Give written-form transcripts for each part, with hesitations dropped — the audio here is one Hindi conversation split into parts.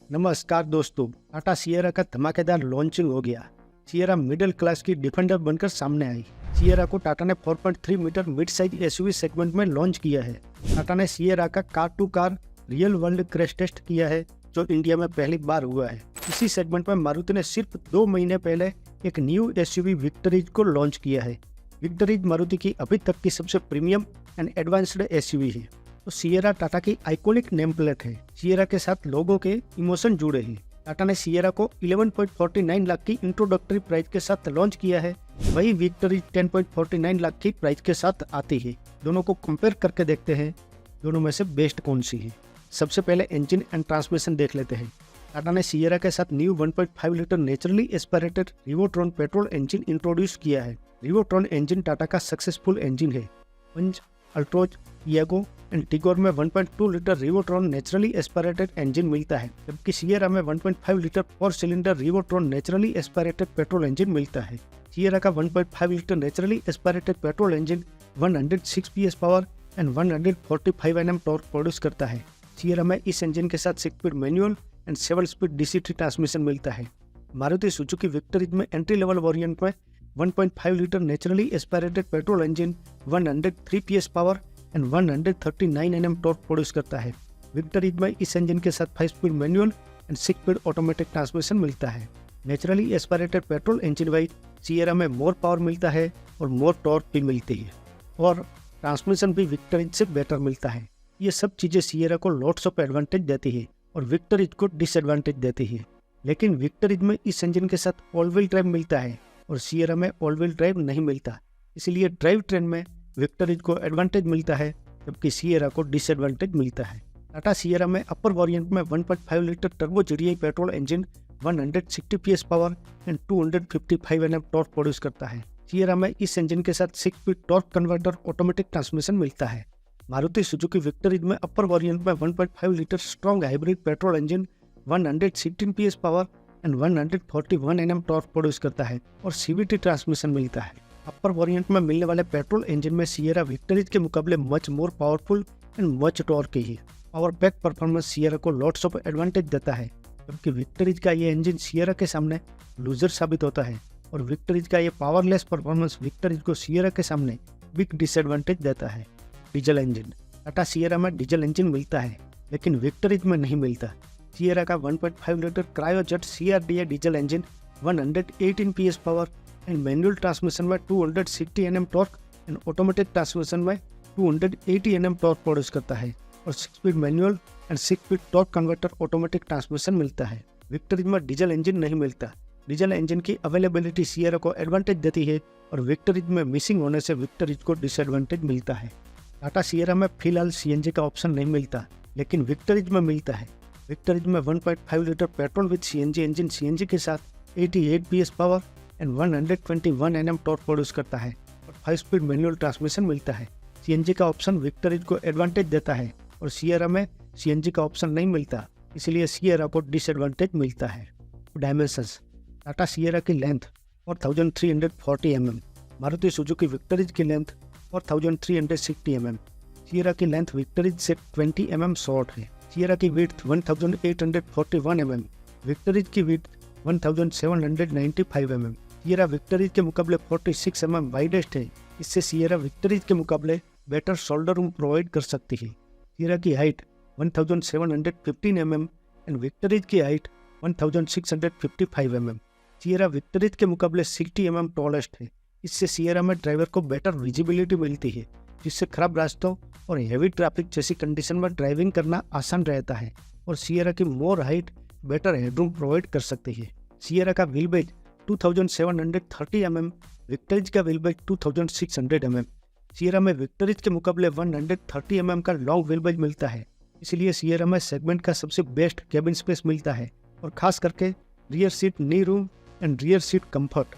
नमस्कार दोस्तों, टाटा सिएरा का धमाकेदार लॉन्चिंग हो गया। सिएरा मिडिल क्लास की डिफेंडर बनकर सामने आई। सिएरा को टाटा ने 4.3 metre mid size SUV segment में लॉन्च किया है। टाटा ने सिएरा का car to car real world crash test किया है, जो इंडिया में पहली बार हुआ है। इसी सेगमेंट में मारुति ने सिर्फ 2 महीने पहले एक न्यू एसयूवी विक्टरीज को लॉन्च किया है। विक्टरीज मारुति की अभी तक की सबसे प्रीमियम एंड एडवांस्ड एसयूवी है। तो सिएरा टाटा की आइकॉनिक नेम प्लेट है। सिएरा के साथ लोगों के इमोशन जुड़े हैं। टाटा ने सिएरा को 11.49 लाख की इंट्रोडक्टरी प्राइस के साथ लॉन्च किया है, वही विक्टरी 10.49 लाख की प्राइस के साथ आती है। दोनों को कंपेयर करके देखते हैं, दोनों में से बेस्ट कौन सी है। सबसे पहले इंजन एंड ट्रांसमिशन देख लेते हैं। टाटा ने सिएरा के साथ new 1.5 litre naturally aspirated Revotron petrol engine introduce किया है। रिवोट्रॉन इंजन टाटा का सक्सेसफुल इंजन है। Punch, Altroz, Tiago and Tigor में 1.2 litre Revotron naturally aspirated engine मिलता है, जबकि सिएरा में 1.5 litre 4 cylinder Revotron naturally aspirated petrol engine मिलता है। सिएरा का 1.5 litre naturally aspirated petrol engine 106 PS power and 145 Nm torque produce करता है। सिएरा में इस इंजन के साथ 6 speed manual and 7 speed DC3 transmission मिलता है। मारुति सुजुकी विक्टरीज में एंट्री लेवल वेरिएंट में 1.5 litre naturally aspirated petrol engine 103 PS power and 139 Nm torque produce करता है। विक्टरीज में इस इंजन के साथ 5 speed manual and 6 speed automatic transmission मिलता है। Naturally aspirated petrol engine wise Sierra में मोर पावर मिलता है और मोर टॉर्क भी मिलती है, और ट्रांसमिशन भी विक्टरीज से बेटर मिलता है। ये सब चीज़ें सिएरा को लॉट्स ऑफ एडवांटेज देती है और विक्टरीज को डिसएडवांटेज देती है। लेकिन विक्टरीज में इस इंजन के साथ ऑल व्हील ड्राइव मिलता है और सिएरा में ऑल व्हील ड्राइव नहीं मिलता। इसलिए ड्राइव ट्रेन में विक्टरीज को एडवांटेज मिलता है, जबकि सिएरा को डिसएडवांटेज मिलता है। टाटा सिएरा में अपर वेरिएंट में 1.5 litre turbo GDI petrol engine 160 PS power and 255 Nm torque produce करता है। सिएरा में इस इंजन के साथ 6 speed torque converter automatic transmission मिलता है। मारुति सुजुकी विक्टरीज में अपर वेरिएंट में 1.5 litre strong hybrid petrol engine 116 PS power and 141 Nm torque produce करता है और CVT ट्रांसमिशन मिलता है। अपर वेरिएंट में मिलने वाले पेट्रोल इंजन में सिएरा विक्टरीज के मुकाबले much more powerful and much torquey है। पावर पैक परफॉर्मेंस सिएरा को लॉट्स ऑफ एडवांटेज देता है, जबकि विक्टरीज का ये इंजन सिएरा के सामने लूजर साबित होता है, और विक्टरीज का ये पावरलेस परफॉर्मेंस विक्टरीज को सिएरा के सामने बिग डिसएडवांटेज देता है। डीजल इंजन टाटा सिएरा में डीजल इंजन मिलता है, लेकिन विक्टरीज में नहीं मिलता। सिएरा का 1.5 litre Kryojet CRDA diesel engine 118 PS power and manual transmission में 260 Nm torque and automatic transmission में 280 Nm टॉर्क प्रोड्यूस करता है, और 6 speed manual and 6 speed torque converter automatic transmission मिलता है। विक्टरीज में डीजल इंजन नहीं मिलता। डीजल इंजन की अवेलेबिलिटी सिएरा को एडवांटेज देती है, और विक्टरीज में मिसिंग होने से विक्टरीज को डिसएडवांटेज मिलता है। टाटा सिएरा में फिलहाल CNG का ऑप्शन नहीं मिलता, लेकिन विक्टरीज में मिलता है। विक्टरीज में 1.5 litre petrol with CNG engine CNG के साथ 88 PS power and 121 Nm torque produce करता है, और 5 स्पीड मैनुअल ट्रांसमिशन मिलता है। CNG का ऑप्शन विक्टरीज को एडवांटेज देता है, और सिएरा में CNG का ऑप्शन नहीं मिलता, इसलिए सिएरा को डिसएडवांटेज मिलता है। डायमेंशंस टाटा सिएरा की length 4340 mm, Maruti Suzuki victories की लेंथ 4360 mm। सिएरा की लेंथ विक्टरीज से 20 mm शॉर्ट है। सिएरा की विड्थ 1841 mm, विक्टरीज की विड्थ 1795 mm। सिएरा विक्टरीज के मुकाबले 46 mm वाइडेस्ट है। इससे सिएरा विक्टरीज के मुकाबले बेटर शोल्डर रूम प्रोवाइड कर सकती है। सिएरा की हाइट 1715 mm एंड विक्टरीज की हाइट 1655 mm। सिएरा विक्टरीज के मुकाबले 60 mm टॉलेस्ट है। इससे सिएरा में ड्राइवर को बेटर विजिबिलिटी मिलती है, जिससे खराब रास्तों और हेवी ट्रैफिक जैसी कंडीशन में ड्राइविंग करना आसान रहता है, और सिएरा की मोर हाइट बेटर हेडरूम प्रोवाइड कर सकती है। सिएरा का व्हील बेज 2730 mm, विक्टरीज का व्हील बेज 2600 mm। सिएरा में विक्टरीज के मुकाबले 130 mm का लॉन्ग व्हील बेज मिलता है, इसलिए सिएरा में सेगमेंट का सबसे बेस्ट केबिन स्पेस मिलता है, और खास करके rear seat knee room and rear seat comfort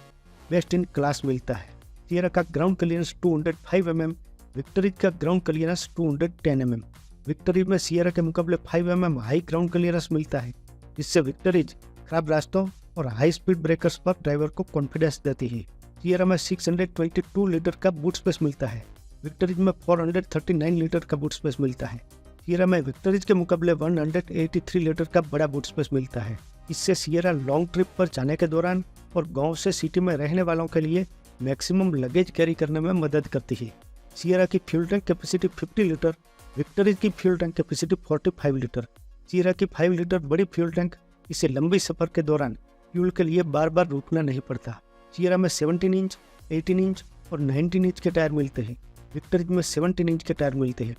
best in class मिलता है। सिएरा का ग्राउंड क्लियरेंस 205 mm, विक्टरीज का ग्राउंड क्लियरेंस 210 mm। विक्टरीज में सिएरा के मुकाबले 5 mm हाई ग्राउंड क्लियरेंस मिलता है, जिससे विक्टरीज खराब रास्तों और हाई स्पीड ब्रेकर्स पर ड्राइवर को कॉन्फिडेंस देती है। सिएरा में 622 लीटर का बूट स्पेस मिलता है। विक्टरीज में 439 लीटर का बूट स्पेस मिलता है। सियरा में विक्टरीज के मुकाबले 183 लीटर का बड़ा बूट स्पेस मिलता है। इससे सियरा लॉन्ग ट्रिप पर जाने के दौरान और गांव से सिटी में रहने वालों के लिए मैक्सिमम लगेज कैरी करने में मदद करती है। सियरा की fuel tank capacity 50 litre, Victoris की fuel tank capacity 45 litre. Sierra की 5 लीटर बड़ी फ्यूल टैंक इसे लंबी सफर के दौरान फ्यूल के लिए बार बार रुकना नहीं पड़ता। सियरा में 17 इंच, 18 इंच और 19 इंच के टायर मिलते हैं। विक्टरीज में 17 इंच के टायर मिलते हैं।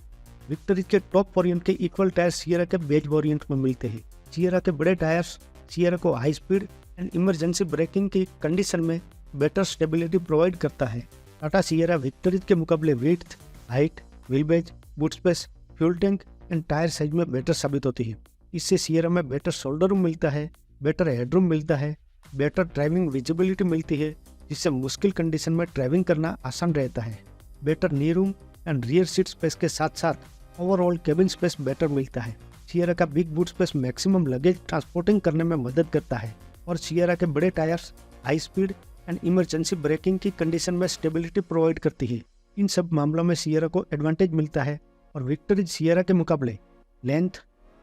विक्टरीज के टॉप वेरिएंट के इक्वल टायर सियरा के बेज वेरिएंट में मिलते हैं। सियरा के बड़े टायर्स सियरा को high speed and emergency braking की कंडीशन में बेटर स्टेबिलिटी प्रोवाइड करता है। टाटा सियरा विक्टरीज के मुकाबले width, height, wheel base, boot space, fuel tank and tyre size में बेटर साबित होती है। इससे सियरा में बेटर शोल्डर रूम मिलता है, बेटर हेडरूम मिलता है, बेटर ड्राइविंग विजिबिलिटी मिलती है, जिससे मुश्किल कंडीशन में ड्राइविंग करना आसान रहता है। Better knee room and rear seat space के साथ साथ ओवरऑल केबिन स्पेस बेटर मिलता है। सियरा का big boot space maximum luggage transporting करने में मदद करता है और सियरा के बड़े tyres high speed and emergency braking की कंडीशन में स्टेबिलिटी प्रोवाइड करती है। इन सब मामलों में सियरा को एडवांटेज मिलता है और विक्टरीज सियरा के मुकाबले लेंथ,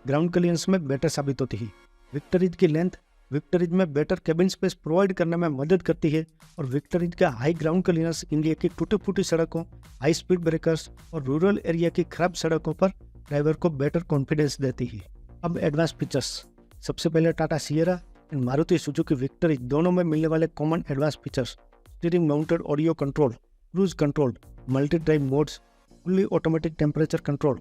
ग्राउंड क्लियरेंस में बेटर साबित होती है। विक्टरीज की लेंथ विक्टरीज में बेटर केबिन स्पेस प्रोवाइड करने में मदद करती है और विक्टरीज का हाई ग्राउंड क्लियरेंस इंडिया की टूटी फूटी सड़कों, हाई स्पीड ब्रेकर्स और रूरल एरिया की खराब सड़कों पर ड्राइवर को बेटर कॉन्फिडेंस देती है। अब एडवांस फीचर्स। सबसे पहले Tata Sierra and Maruti Suzuki Victoris दोनों में मिलने वाले common advance features: steering mounted audio control, cruise control, multi drive modes, fully automatic temperature control,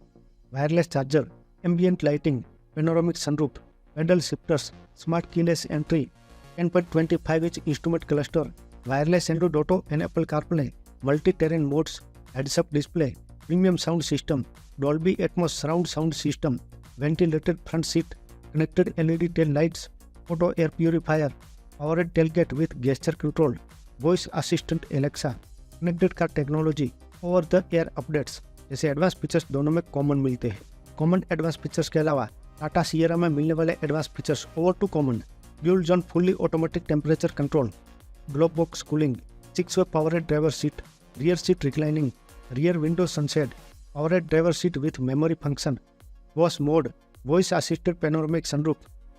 wireless charger, ambient lighting, panoramic sunroof, pedal shifters, smart keyless entry, 10.25 inch instrument cluster, wireless Android auto and Apple CarPlay, multi terrain modes, heads up display, premium sound system, Dolby Atmos surround sound system, ventilated front seat, connected LED tell lights, auto air purifier, powered tailgate with gesture control, voice assistant Alexa, connected car technology, over the air updates जैसे एडवांस फीचर्स दोनों में कॉमन मिलते हैं। कॉमन एडवांस फीचर्स के अलावा टाटा सियरा में मिलने वाले advance features over to common: dual zone fully automatic temperature control, glove box cooling, 6-वे powered driver seat, rear seat reclining, rear window sunshade, powered driver seat with memory function, wash mode, voice assisted panoramic sunroof,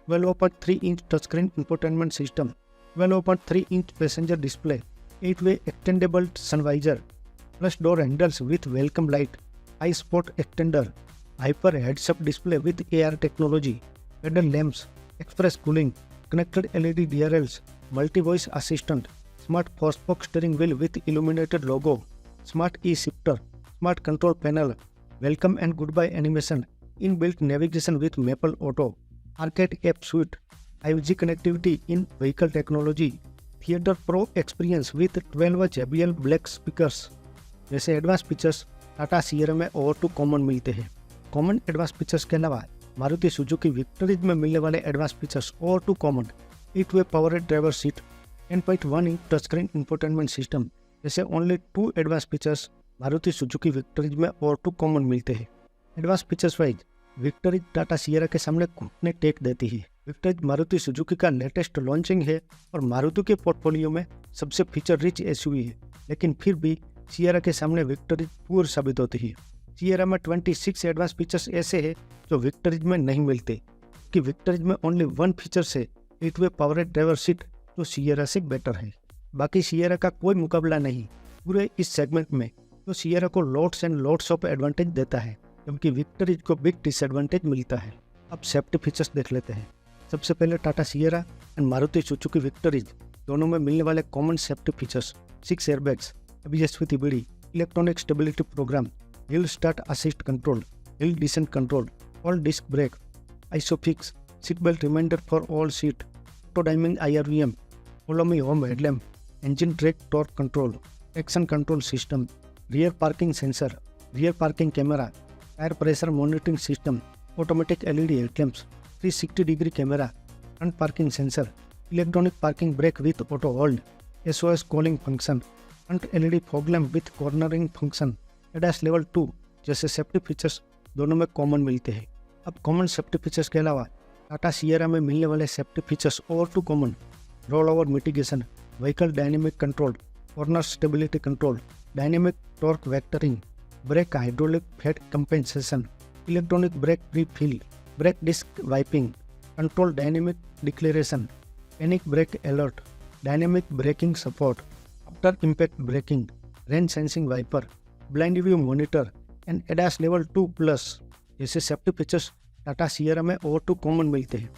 12.3 inch touchscreen infotainment system, 12.3 inch passenger display, eight way extendable sunvisor, plus door handles with welcome light, eye spot extender, hyper heads up display with AR technology, pedal lamps, express cooling, connected LED DRLs, multi voice assistant, smart forcebox steering wheel with illuminated logo, smart e shifter, smart control panel, welcome and goodbye animation, inbuilt navigation with Mappls auto, arcade app suite, 5G connectivity in vehicle technology, theatre pro experience with 12 JBL black speakers जैसे एडवांस फीचर्स टाटा सियरा में ओवर टू कॉमन मिलते हैं। कॉमन एडवांस फीचर्स के अलावा मारुति सुजुकी विक्टरीज में मिलने वाले advance features over to common: eight way powered driver seat, 10.1 inch touchscreen infotainment system जैसे only 2 advance features Maruti Suzuki Victoris में ओवर टू कॉमन मिलते हैं। Advance features wise Victoris Tata Sierra के सामने घुटने टेक देती है। विक्टरीज मारुति सुजुकी का लेटेस्ट लॉन्चिंग है और मारुति के पोर्टफोलियो में सबसे फीचर रिच SUV है, लेकिन फिर भी सियरा के सामने विक्टरीज पुअर साबित होती है। सियरा में 26 एडवांस फीचर्स ऐसे हैं जो विक्टरीज में नहीं मिलते, कि विक्टरीज में ओनली 1 फीचर्स है, 8-वे पावरेड ड्राइवर सीट, जो सियरा से बेटर है। बाकी सियरा का कोई मुकाबला नहीं पूरे इस सेगमेंट में, तो सियरा को lots and lots of advantage देता है, जबकि विक्टरीज को बिग डिसएडवांटेज मिलता है। अब सेफ्टी फीचर्स देख लेते हैं। सबसे पहले Tata Sierra and Maruti Suzuki Victoris दोनों में मिलने वाले common safety features: 6 airbags, ABS with EBD, electronic stability programme, hill start assist control, hill descent control, all disc brake, isofix, seat belt reminder for all seat, auto dimming IRVM, follow me home headlamp, engine brake torque control, action control system, rear parking sensor, rear parking camera, tyre pressure monitoring system, automatic LED headlamps, 360 degree camera, front parking sensor, electronic parking brake with auto hold, SOS calling function, front LED fog lamp with cornering function, ADAS level 2 जैसे सेफ्टी फीचर्स दोनों में कॉमन मिलते हैं। अब कॉमन सेफ्टी फीचर्स के अलावा टाटा सियरा में मिलने वाले safety features over to common: roll over mitigation, vehicle dynamic control, corner stability control, dynamic torque vectoring, brake hydraulic fade compensation, electronic brake pre fill, brake disc wiping, control dynamic declaration, panic brake alert, dynamic braking support, after impact braking, rain sensing wiper, blind view monitor and ADAS level 2+ जैसे सेफ्टी फीचर्स टाटा सियरा में ओवर टू कॉमन मिलते हैं।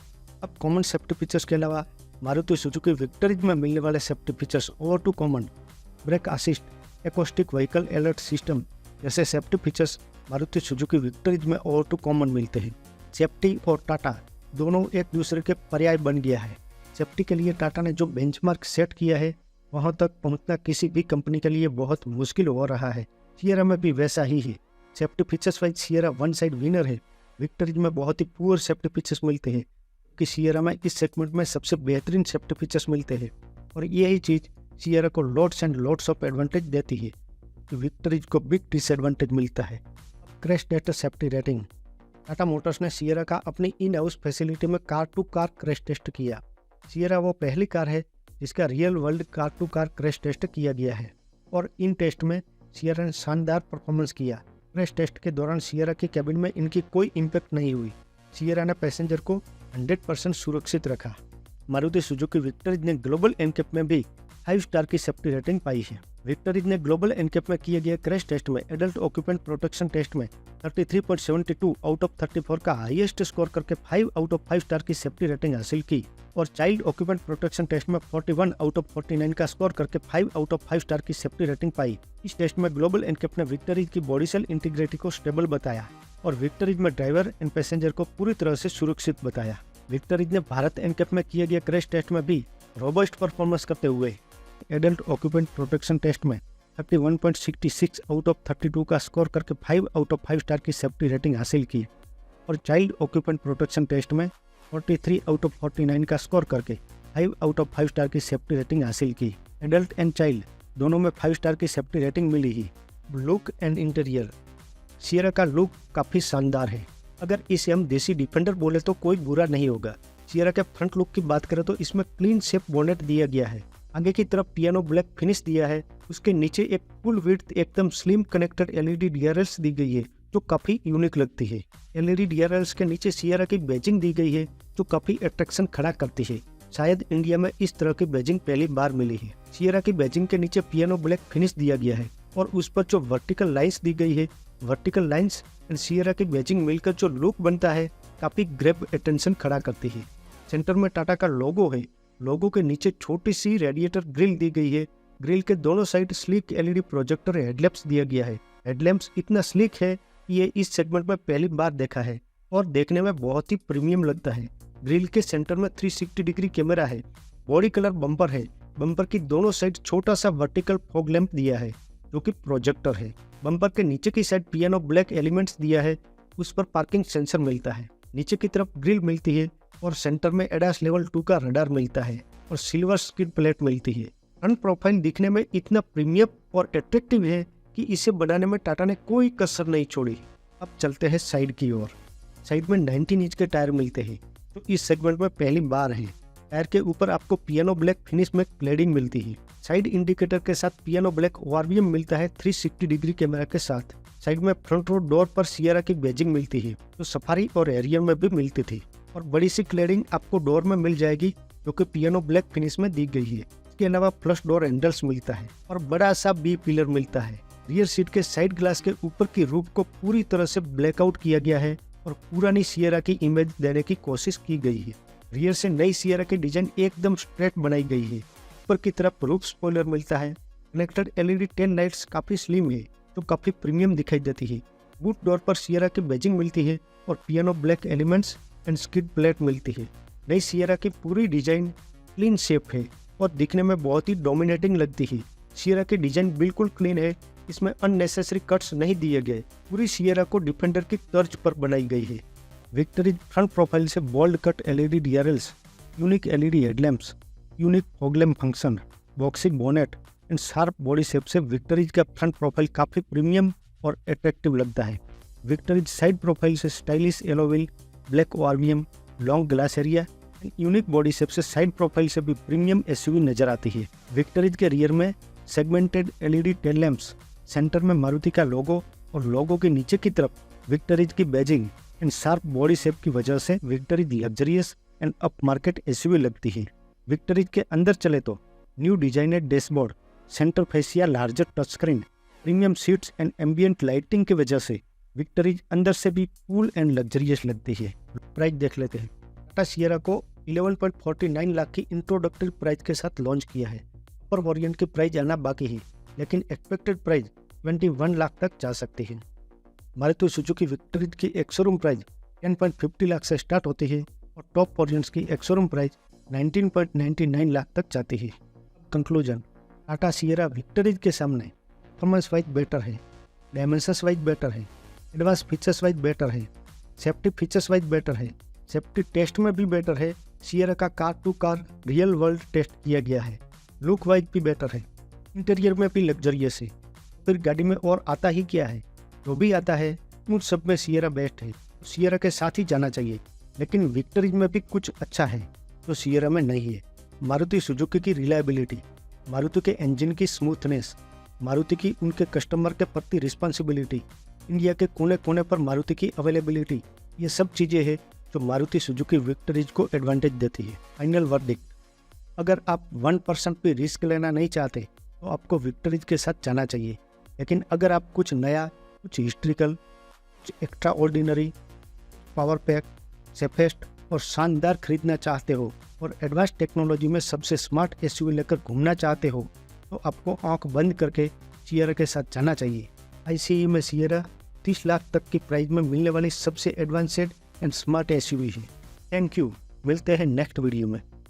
अब कॉमन सेफ्टी फीचर्स के अलावा मारुति सुजुकी विक्टरीज में मिलने वाले safety features over to common, brake assist, acoustic vehicle alert system जैसे safety features Maruti Suzuki Victoris में ओवर टू कॉमन मिलते हैं। सेफ्टी और टाटा दोनों एक दूसरे के पर्याय बन गया है। सेफ्टी के लिए टाटा ने जो बेंचमार्क सेट किया है वहां तक पहुंचना किसी भी कंपनी के लिए बहुत मुश्किल हो रहा है। सियरा में भी वैसा ही है। Safety features wise Sierra one side winner है। विक्टरीज में बहुत ही पुअर सेफ्टी फीचर्स मिलते हैं कि सियरा में इस सेगमेंट में सबसे बेहतरीन सेफ्टी फीचर्स मिलते हैं और यही चीज़ सियरा को lots and lots of advantage देती है कि विक्टरीज को बिग डिसएडवांटेज मिलता है। Crash test safety rating. Tata Motors ने सियरा का अपनी इन हाउस फैसिलिटी में car to car crash test किया। सियरा वो पहली कार है जिसका real world car to car crash test किया गया है और इन टेस्ट में सियरा ने शानदार परफॉर्मेंस किया। क्रैश टेस्ट के दौरान सियरा की कैबिन में इनकी कोई इम्पैक्ट नहीं हुई। सियरा ने पैसेंजर को 100% सुरक्षित रखा। मारुति सुजुकी विक्टरीज ने ग्लोबल एनकेप में भी 5 स्टार की सेफ्टी रेटिंग पाई है। विक्टरीज ने ग्लोबल एनकेप में किए गए क्रैश टेस्ट में एडल्ट ऑक्यूपेंट प्रोटेक्शन टेस्ट में 33.72 आउट ऑफ 34 का हाईएस्ट स्कोर करके 5 आउट ऑफ 5 स्टार की सेफ्टी रेटिंग हासिल की और चाइल्ड ऑक्यूपेंट प्रोटेक्शन टेस्ट में 41 आउट ऑफ 49 का स्कोर करके 5 आउट ऑफ 5 स्टार की सेफ्टी रेटिंग पाई। इस टेस्ट में ग्लोबल एनकेप ने विक्टरीज की बॉडी सेल इंटीग्रिटी को स्टेबल बताया और विक्टरीज में ड्राइवर एंड पैसेंजर को पूरी तरह से सुरक्षित बताया। विक्टरीज ने भारत एनकेप में किए गए क्रैश टेस्ट में भी रोबस्ट परफॉर्मेंस करते हुए एडल्ट ऑक्यूपेंट प्रोटेक्शन टेस्ट में 31.66 आउट ऑफ 32 का स्कोर करके 5 आउट ऑफ 5 स्टार की सेफ्टी रेटिंग हासिल की और चाइल्ड ऑक्यूपेंट प्रोटेक्शन टेस्ट में 43 आउट ऑफ 49 का स्कोर करके 5 आउट ऑफ 5 स्टार की सेफ्टी रेटिंग हासिल की। एडल्ट एंड चाइल्ड दोनों में 5 स्टार की सेफ्टी रेटिंग मिली ही। Look and interior. सियरा का लुक काफ़ी शानदार है। अगर इसे हम देसी डिफेंडर बोले तो कोई बुरा नहीं होगा। सियरा के फ्रंट लुक की बात करें तो इसमें क्लीन शेप बोनेट दिया गया है। आगे की तरफ पियानो ब्लैक फिनिश दिया है। उसके नीचे एक फुल विड्थ एकदम स्लिम कनेक्टेड एलईडी डीआरएल्स दी गई है जो काफ़ी यूनिक लगती है। एलईडी डीआरएल्स के नीचे सियरा की बैजिंग दी गई है जो काफ़ी अट्रैक्शन खड़ा करती है। शायद इंडिया में इस तरह की बैजिंग पहली बार मिली है। सियरा की बैजिंग के नीचे पियानो ब्लैक फिनिश दिया गया है और उस पर जो वर्टिकल लाइन्स दी गई है, वर्टिकल लाइन्स एंड सियरा की बैजिंग मिलकर जो लुक बनता है काफ़ी ग्रैब अटेंशन खड़ा करती है। सेंटर में टाटा का लोगो है। लोगो के नीचे छोटी सी रेडिएटर ग्रिल दी गई है। ग्रिल के दोनों side sleek LED projector headlamps दिया गया है। हेडलैम्प्स इतना स्लीक है कि ये इस सेगमेंट में पहली बार देखा है और देखने में बहुत ही प्रीमियम लगता है। ग्रिल के सेंटर में 360 डिग्री कैमरा है। बॉडी कलर बम्पर है। बम्पर की दोनों साइड छोटा सा वर्टिकल फॉग लैंप दिया है जो कि प्रोजेक्टर है। बम्पर के नीचे की साइड पियानो ब्लैक एलिमेंट्स दिया है। उस पर पार्किंग सेंसर मिलता है। नीचे की तरफ ग्रिल मिलती है और सेंटर में एडास लेवल 2 का रडार मिलता है और सिल्वर स्किड प्लेट मिलती है। फ्रंट प्रोफाइल दिखने में इतना प्रीमियम और अट्रैक्टिव है कि इसे बनाने में टाटा ने कोई कसर नहीं छोड़ी। अब चलते हैं साइड की ओर। साइड में 19 इंच के टायर मिलते हैं जो इस सेगमेंट में पहली बार है। टायर के ऊपर आपको पियानो ब्लैक फिनिश में क्लेडिंग मिलती है। साइड इंडिकेटर के साथ पियानो ब्लैक ओआरवीएम मिलता है 360 डिग्री कैमरा के साथ। साइड में फ्रंट रो डोर पर सियरा की बैजिंग मिलती है जो सफारी और एरियर में भी मिलती थी और बड़ी सी क्लेडिंग आपको डोर में मिल जाएगी जो कि पियानो ब्लैक फिनिश में दी गई है। इसके अलावा फ्लश डोर हैंडल्स मिलता है और बड़ा सा बी पिलर मिलता है। रियर सीट के साइड ग्लास के ऊपर की रूफ को पूरी तरह से ब्लैकआउट किया गया है और पुरानी सियरा की इमेज देने की कोशिश की गई है। रियर से नई सियरा की डिजाइन एकदम स्ट्रेट बनाई गई है। ऊपर की तरफ रूफ स्पॉइलर मिलता है। कनेक्टेड एलईडी टेल लाइट्स काफी स्लिम है जो काफी प्रीमियम दिखाई देती है। बूट डोर पर सियरा की बैजिंग मिलती है और piano black elements and skid plate मिलती है। नई सियरा की पूरी डिजाइन क्लीन शेप है और दिखने में बहुत ही डोमिनेटिंग लगती है। सियरा की डिजाइन बिल्कुल क्लीन है। इसमें अननेसेसरी कट्स नहीं दिए गए। पूरी सियरा को डिफेंडर की तर्ज पर बनाई गई है। विक्टरीज फ्रंट प्रोफाइल से bold cut LED DRLs, unique LED headlamps, unique fog lamp function, boxing bonnet and sharp body shape से विक्टरीज का फ्रंट प्रोफाइल काफी प्रीमियम और अट्रैक्टिव लगता है। विक्टरीज साइड प्रोफाइल से stylish alloy wheel, black ORVM, long glass area and unique body shape से साइड प्रोफाइल से भी प्रीमियम एसयूवी नजर आती है। विक्टरीज के रियर में segmented LED tail lamps, centre में मारुति का लोगो और लोगो के नीचे की तरफ विक्टरीज की badging and sharp body shape की वजह से victories luxurious and up market SUV लगती है। विक्टरीज के अंदर चले तो new designer dashboard, centre fascia larger touch screen, premium seats and ambient lighting की वजह से विक्टरीज अंदर से भी कूल एंड लग्जरियस लगती है। प्राइस देख लेते हैं। टाटा सिएरा को 11.49 लाख की इंट्रोडक्टरी प्राइस के साथ लॉन्च किया है। पर वेरिएंट की प्राइस आना बाकी है, लेकिन एक्सपेक्टेड प्राइस 21 लाख तक जा सकती है। मारुति सुजुकी विक्टरीज की एक शोरूम प्राइस 10.50 लाख से स्टार्ट होती है और टॉप वेरिएंट्स की एक शोरूम प्राइस 19.99 लाख तक जाती है। कंक्लूजन, टाटा सिएरा विक्टरीज के सामने परफॉर्मेंस वाइज बेटर है, डायमेंशंस वाइज बेटर है, एडवांस फीचर्स वाइज बेटर है, सेफ्टी फीचर्स वाइज बेटर है, सेफ्टी टेस्ट में भी बेटर है। सिएरा का car to car real world test किया गया है। लुक वाइज भी बेटर है, इंटीरियर में भी लग्जरियस है। फिर गाड़ी में और आता ही क्या है, जो भी आता है उन सब में सिएरा बेस्ट है, सिएरा के साथ ही जाना चाहिए। लेकिन विक्टरीज में भी कुछ अच्छा है जो सिएरा में नहीं है। मारुति सुजुकी की रिलायबिलिटी, मारुति के इंजन की स्मूथनेस, मारुति की उनके कस्टमर के प्रति रिस्पॉन्सिबिलिटी, इंडिया के कोने कोने पर मारुति की अवेलेबिलिटी, ये सब चीज़ें हैं जो मारुति सुजुकी विक्टरीज को एडवांटेज देती है। फाइनल वर्डिक्ट, अगर आप 1% भी रिस्क लेना नहीं चाहते तो आपको विक्टरीज के साथ जाना चाहिए। लेकिन अगर आप कुछ नया, कुछ हिस्ट्रिकल, कुछ extra ordinary, power pack, safest और शानदार खरीदना चाहते हो और एडवांस टेक्नोलॉजी में सबसे स्मार्ट एसयूवी लेकर घूमना चाहते हो तो आपको आंख बंद करके सिएरा के साथ जाना चाहिए। आईसीई में सिएरा 30 लाख तक की प्राइस में मिलने वाली सबसे एडवांस्ड एंड स्मार्ट एसयूवी है। थैंक यू, मिलते हैं नेक्स्ट वीडियो में।